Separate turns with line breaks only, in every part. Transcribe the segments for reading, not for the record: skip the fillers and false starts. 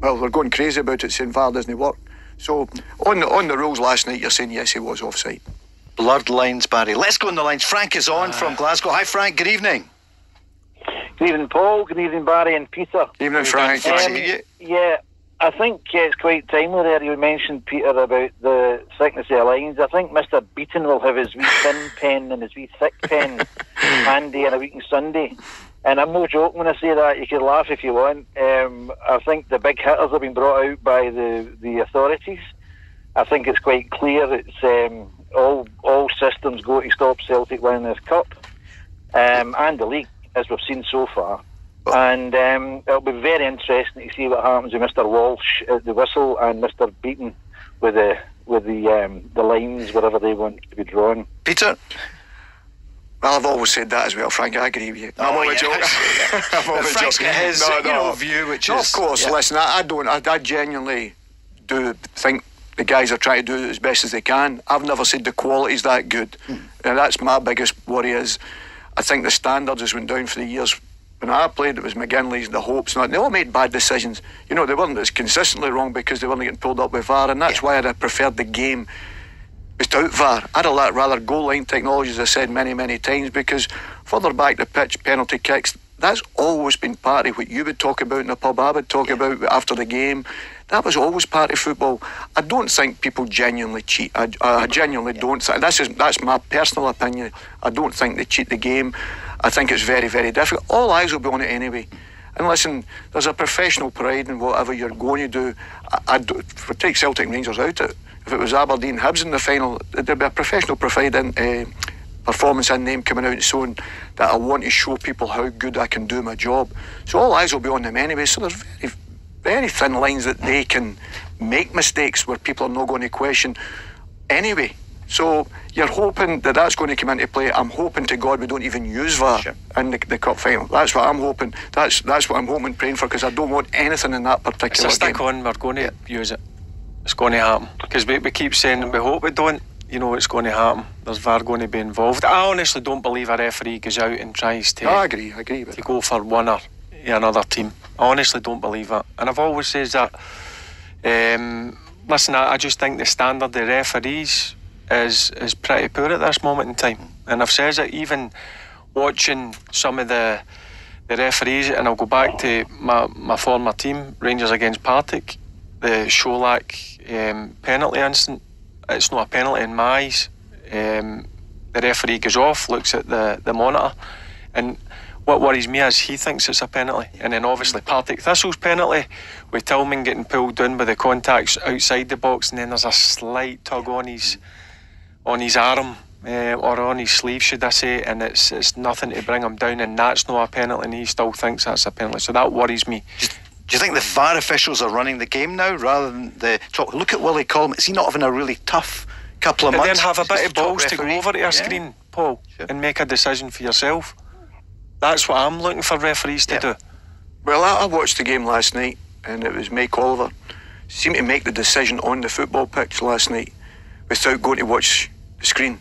Well, they're going crazy about it, saying VAR doesn't work. So, on the rules last night, you're saying yes, he was offside.
Blurred lines, Barry. Let's go on the lines. Frank is on from Glasgow. Hi, Frank. Good evening.
Good evening, Paul. Good evening, Barry and Peter.
Evening, Frank. Good to see you.
Yeah, I think it's quite timely there. You mentioned, Peter, about the thickness of the lines. I think Mr. Beaton will have his wee thin pen and his wee thick pen handy on a week on Sunday. And I'm no joking when I say that. You can laugh if you want. I think the big hitters have been brought out by the authorities. I think it's quite clear it's all systems go to stop Celtic winning this cup and the league, as we've seen so far. And it'll be very interesting to see what happens with Mr. Walsh at the whistle and Mr. Beaton with the lines, wherever they want to be drawn.
Peter?
Well, I've always said that as well, Frank. I agree with you.
I'm always joking. Frank's got his view, which is...
Of course, listen, I genuinely do think the guys are trying to do it as best as they can. I've never said the quality's that good. And that's my biggest worry is I think the standards has went down for the years. When I played, it was McGinley's, the Hopes, and they all made bad decisions. You know, they weren't as consistently wrong because they weren't getting pulled up with VAR, and that's why I preferred the game without VAR. I'd have rather goal line technology, as I said many, many times, because further back the pitch, penalty kicks, that's always been part of what you would talk about in the pub, I would talk about after the game. That was always part of football. I don't think people genuinely cheat. I genuinely don't. That's my personal opinion. I don't think they cheat the game. I think it's very, very difficult. All eyes will be on it anyway. And listen, there's a professional pride in whatever you're going to do. If we take Celtic and Rangers out it, if it was Aberdeen Hibs in the final, there'd be a professional pride in performance and name coming out and showing that I want to show people how good I can do my job. So all eyes will be on them anyway. So there's very, very thin lines that they can make mistakes where people are not going to question anyway. So you're hoping that that's going to come into play. I'm hoping to God we don't even use VAR in the cup final. That's what I'm hoping. That's what I'm hoping, praying for, because I don't want anything in that particular game.
Stick on, we're going to use it. It's going to happen. Because we keep saying we hope we don't. You know it's going to happen. There's VAR going to be involved. I honestly don't believe a referee goes out and tries to...
I agree with
to go for one or another team. I honestly don't believe that. And I've always said that... listen, I just think the standard of the referees is pretty poor at this moment in time. And I've said it even watching some of the referees, and I'll go back to my former team, Rangers against Partick, the Sholak penalty incident. It's not a penalty in my eyes. The referee goes off, looks at the monitor, and what worries me is he thinks it's a penalty. And then obviously Partick Thistle's penalty with Tillman getting pulled down by the contacts outside the box, and then there's a slight tug on his arm or on his sleeve, should I say, and it's nothing to bring him down, and that's not a penalty, and he still thinks that's a penalty. So that worries me.
Do you think the VAR officials are running the game now rather than the talk? Look at Willie Collum. Is he not having a really tough couple of months?
And then have a bit of balls to go over to a screen, Paul, and make a decision for yourself. That's what I'm looking for referees to do.
Well, I watched the game last night, and it was Mike Oliver seemed to make the decision on the football pitch last night without going to watch the screen.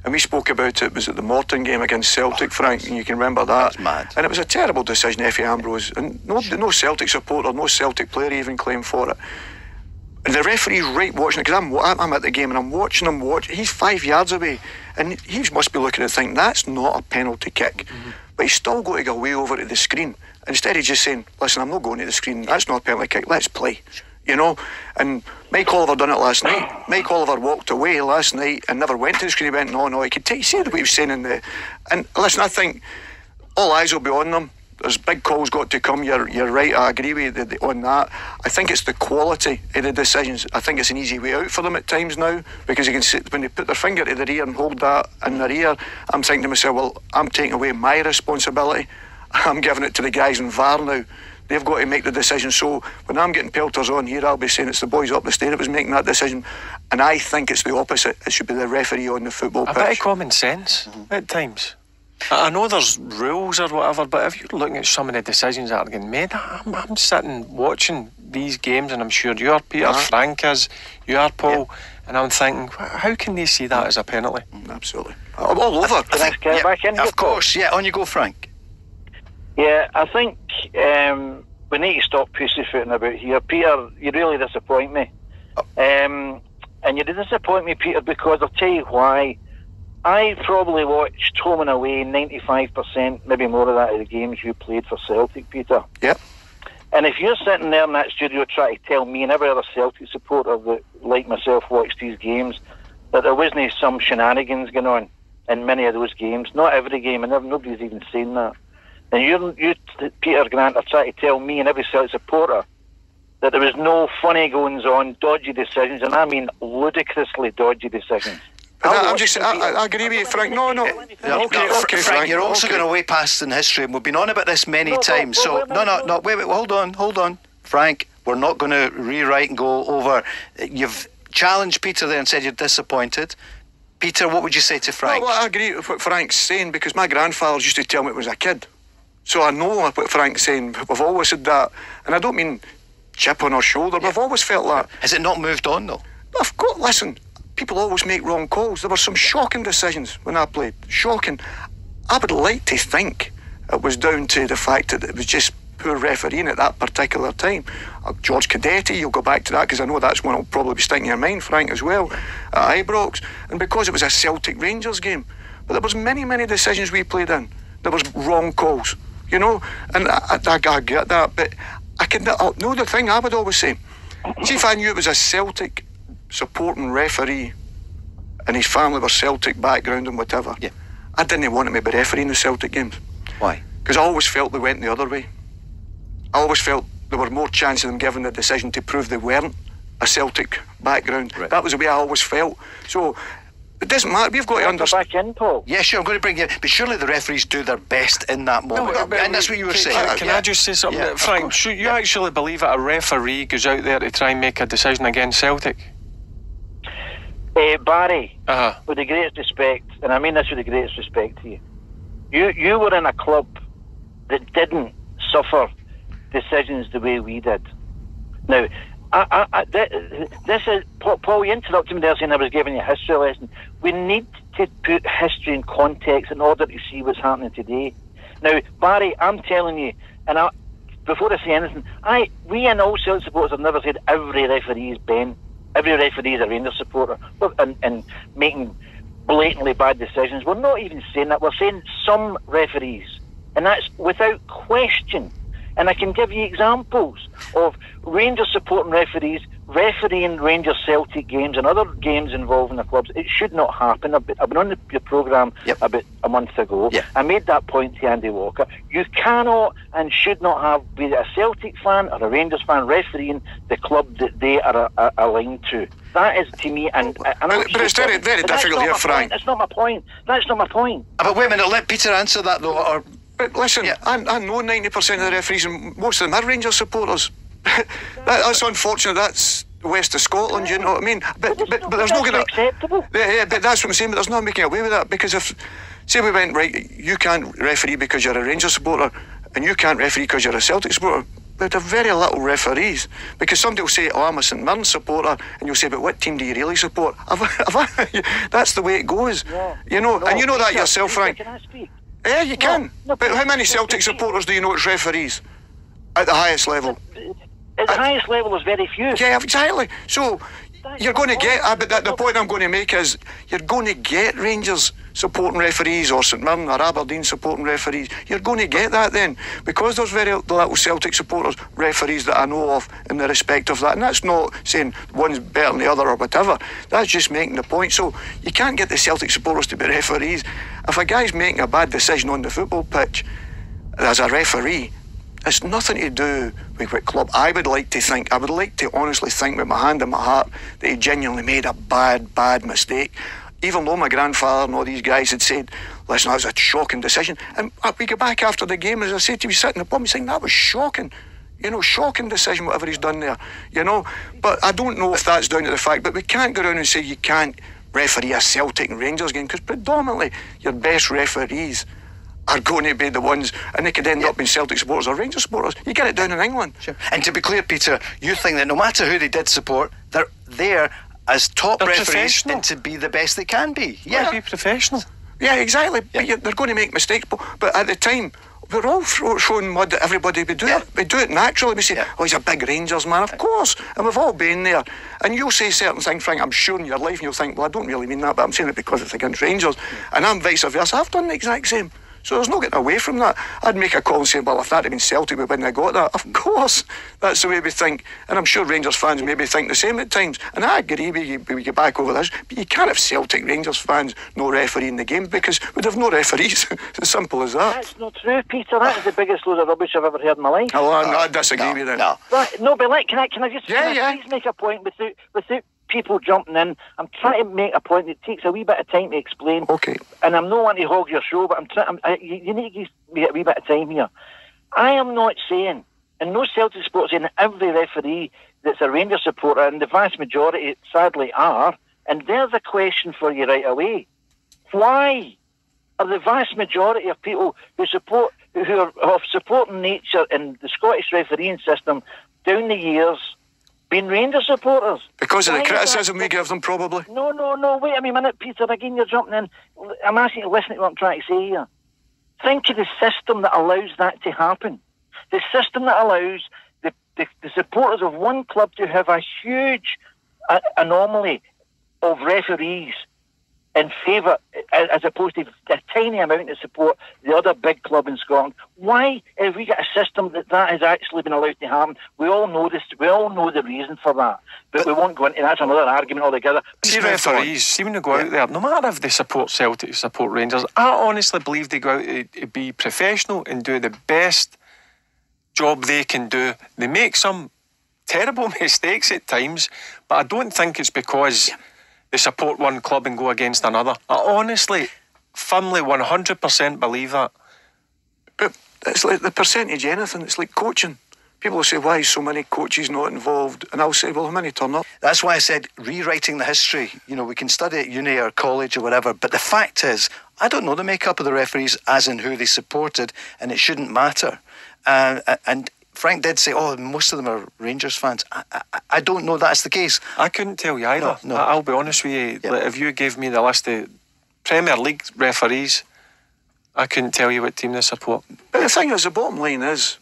And we spoke about it was at the Morton game against Celtic, Frank, and you can remember that.
That's mad.
And it was a terrible decision, Effie Ambrose, and no Celtic supporter, no Celtic player even claimed for it. And the referee's right watching it, because I'm at the game and I'm watching him watch. He's 5 yards away, and he must be looking at it thinking, that's not a penalty kick. But he's still got to go way over to the screen. Instead of just saying, listen, I'm not going to the screen, that's not a penalty kick, let's play. You know, and Mike Oliver done it last night. Mike Oliver walked away last night and never went to the screen. He went, no, he could see what he was saying in the... And listen, I think all eyes will be on them. There's big calls got to come. You're right, I agree with you on that. I think it's the quality of the decisions. I think it's an easy way out for them at times now, because you can see when they put their finger to their ear and hold that in their ear, I'm thinking to myself, well, I'm taking away my responsibility. I'm giving it to the guys in VAR now. They've got to make the decision. So when I'm getting pelters on here, I'll be saying it's the boys up the stair that was making that decision. And I think it's the opposite. It should be the referee on the football pitch.
A bit of common sense at times. I know there's rules or whatever, but if you're looking at some of the decisions that are getting made, I'm sitting watching these games, and I'm sure you are, Peter, Frank is, you are, Paul, and I'm thinking, how can they see that as a penalty?
Absolutely. All over.
Can I get back in?
Of course, on you go, Frank.
Yeah, I think with we need to stop pussyfooting about here. Peter, you really disappoint me. And you disappoint me, Peter, because I'll tell you why. I probably watched home and away 95%, maybe more of that, of the games you played for Celtic, Peter.
Yep.
And if you're sitting there in that studio trying to tell me and every other Celtic supporter that, like myself, watched these games, that there wasn't some shenanigans going on in many of those games, not every game, and nobody's even saying that, then you, Peter Grant, are trying to tell me and every Celtic supporter that there was no funny goings on, dodgy decisions, and I mean ludicrously dodgy decisions.
I agree with you, Frank. No. Okay,
Frank, you're also going way past in history, and we've been on about this many times. Wait, hold on. Frank, we're not going to rewrite and go over. You've challenged Peter there and said you're disappointed. Peter, what would you say to Frank?
Well, I agree with what Frank's saying, because my grandfather used to tell me when I was a kid. So I know what Frank's saying. We've always said that. And I don't mean chip on our shoulder, but I've always felt that.
Has it not moved on, though?
Listen, people always make wrong calls. There were some shocking decisions when I played. Shocking. I would like to think it was down to the fact that it was just poor refereeing at that particular time. George Cadetti, you'll go back to that, because I know that's one that'll probably be sticking in your mind, Frank, as well, at Ibrox. And because it was a Celtic Rangers game. But there was many decisions we played in. There was wrong calls, you know, and I get that. But I can know the thing I would always say. See, if I knew it was a Celtic supporting referee and his family were Celtic background and whatever, I didn't want him to be refereeing the Celtic games.
Why?
Because I always felt they went the other way. I always felt there were more chance of them giving the decision to prove they weren't a background. Right. That was the way I always felt. So it doesn't matter. We've got to understand.
Back in, Paul.
Yeah, sure. I'm going to bring you in, but surely the referees do their best in that moment.
No,
and that's what you were saying.
Can I just say something, Frank? So you actually believe that a referee goes out there to try and make a decision against Celtic?
Barry, with the greatest respect, and I mean this with the greatest respect to you, you were in a club that didn't suffer decisions the way we did. Now, this is Paul. You interrupted me there saying I was giving you a history lesson. We need to put history in context in order to see what's happening today. Now, Barry, I'm telling you, and before I say anything, we and all Celtic supporters have never said every referee is Ben. Every referee is a Rangers supporter, and making blatantly bad decisions. We're not even saying that. We're saying some referees, and that's without question. And I can give you examples of Rangers supporting referees refereeing Rangers Celtic games and other games involving the clubs. It should not happen. I've been on your programme about a month ago. I made that point to Andy Walker. You cannot and should not have, be it a Celtic fan or a Rangers fan, refereeing the club that they are aligned to. That is, to me, but
it's very difficult here, Frank.
That's not my point. That's not my point.
But wait a minute, let Peter answer that, though.
But listen, I know 90% of the referees, and most of them are Rangers supporters. That's unfortunate. That's the west of Scotland, you know what I mean? But there's no going to...
acceptable.
Yeah, but that's what I'm saying, but there's no making away with that, because if, say we went, right, you can't referee because you're a Rangers supporter, and you can't referee because you're a Celtic supporter, we'd have very little referees, because somebody will say, I'm a St Mirren supporter, and you'll say, but what team do you really support? That's the way it goes, you know, and you know that yourself, Frank.
Can I speak?
Yeah, you can. But how many Celtic supporters do you know as referees at the highest level?
At the highest level is very few.
Yeah, exactly. So you're going to get... but the point I'm going to make is you're going to get Rangers supporting referees or St Mirren or Aberdeen supporting referees. You're going to get that then, because there's very little Celtic supporters, referees that I know of in the respect of that. And that's not saying one's better than the other or whatever. That's just making the point. So you can't get the Celtic supporters to be referees. If a guy's making a bad decision on the football pitch as a referee, it's nothing to do with what club. I would like to honestly think with my hand in my heart that he genuinely made a bad mistake. Even though my grandfather and all these guys had said, listen, that was a shocking decision. And we go back after the game, as I said to you, sitting in the pub, saying that was shocking. You know, shocking decision, whatever he's done there. You know, but I don't know if that's down to the fact, but we can't go around and say you can't referee a Celtic and Rangers game, because predominantly your best referees are going to be the ones, and they could end up being Celtic supporters or Rangers supporters. You get it down in England.
Sure. And to be clear, Peter, you think that no matter who they did support, they're there as top referees and to be the best they can be.
Yeah, be professional.
Yeah, exactly. But they're going to make mistakes. But at the time we're all throwing mud at everybody. We do it naturally. We say, oh, he's a big Rangers man. Of course. And we've all been there. And you'll say certain things, Frank, I'm sure in your life, and you'll think, well, I don't really mean that, but I'm saying it because it's against Rangers. And I'm vice versa. I've done the exact same. So there's no getting away from that. I'd make a call and say, well, if that had been Celtic, we wouldn't have got that. Of course, that's the way we think. And I'm sure Rangers fans maybe think the same at times. And I agree, we get back over this. But you can't have Celtic Rangers fans no referee in the game because we'd have no referees. It's as simple as that.
That's not true, Peter. That is the biggest load of rubbish I've ever heard in my life.
Oh, I disagree with it.
No. Right, no, but like, can I just please make a point without people jumping in? I'm trying to make a point that takes a wee bit of time to explain.
Okay.
And I'm not wanting to hog your show, but you need to give me a wee bit of time here. I am not saying, and no Celtic supporter saying that every referee that's a Rangers supporter, and the vast majority sadly are, and there's a question for you right away. Why are the vast majority of people who are of supporting nature in the Scottish refereeing system down the years been Rangers supporters?
Because of the criticism we give them, probably.
No, wait a minute, Peter, again you're jumping in. I'm asking you to listen to what I'm trying to say here. Think of the system that allows that to happen. The system that allows the supporters of one club to have a huge anomaly of referees in favour, as opposed to a tiny amount to support the other big club in Scotland. Why have we got a system that has actually been allowed to happen? We all know this. We all know the reason for that, but we won't go into that's another argument altogether.
See, referees seem to go out there, no matter if they support Celtic, support Rangers. I honestly believe they go out to be professional and do the best job they can do. They make some terrible mistakes at times, but I don't think it's because they support one club and go against another. I honestly, firmly, 100% believe that.
But it's like the percentage anything. It's like coaching. People will say, why is so many coaches not involved? And I'll say, well, how many turn up?
That's why I said rewriting the history. You know, we can study at uni or college or whatever, but the fact is, I don't know the makeup of the referees as in who they supported, and it shouldn't matter. And Frank did say, oh, most of them are Rangers fans. I don't know that's the case.
I couldn't tell you either.
No.
I'll be honest with you.
Yep.
Like, if you gave me the list of Premier League referees, I couldn't tell you what team they support.
But the thing is, the bottom line is,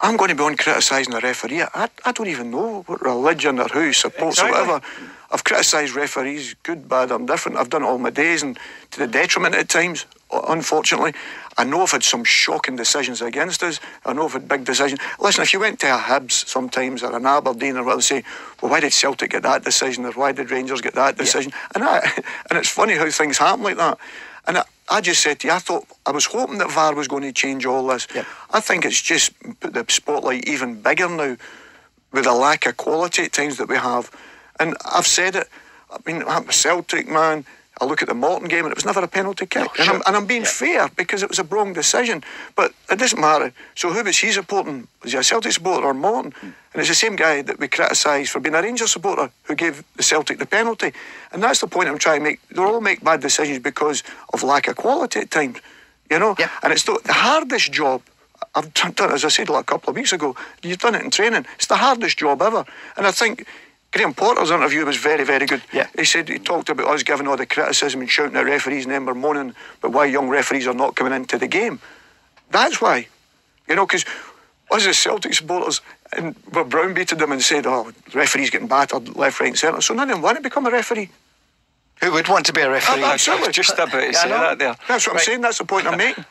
I'm going to be on criticising a referee. I don't even know what religion or who supports or whatever. I've criticised referees, good, bad, I'm different. I've done it all my days, and to the detriment at times, unfortunately. I know I've had some shocking decisions against us. I know I've had big decisions. Listen, if you went to a Hibs sometimes or an Aberdeen or whatever, say, well, why did Celtic get that decision, or why did Rangers get that decision? Yeah. And it's funny how things happen like that. And I just said to you, I was hoping that VAR was going to change all this. Yep. I think it's just put the spotlight even bigger now with the lack of quality at times that we have. And I've said it. I mean, I'm a Celtic man. I look at the Morton game and it was never a penalty kick. No, sure. And I'm being fair because it was a wrong decision. But it doesn't matter. So who was he supporting? Was he a Celtic supporter or Morton? And it's the same guy that we criticise for being a Rangers supporter who gave the Celtic the penalty. And that's the point I'm trying to make. They all make bad decisions because of lack of quality at times. You know? Yep. And it's the hardest job. I've done it, as I said like a couple of weeks ago. You've done it in training. It's the hardest job ever. And I think Graham Potter's interview was very, very good. Yeah. He talked about us giving all the criticism and shouting at referees, and then we're moaning about why young referees are not coming into the game. That's why. You know, because us as Celtic supporters, and we're browbeated them and said, oh, the referee's getting battered left, right and centre. So none of them want to become a referee.
Who would want to be a referee?
Absolutely.
Just about to say that there.
That's what I'm saying. That's the point I'm making.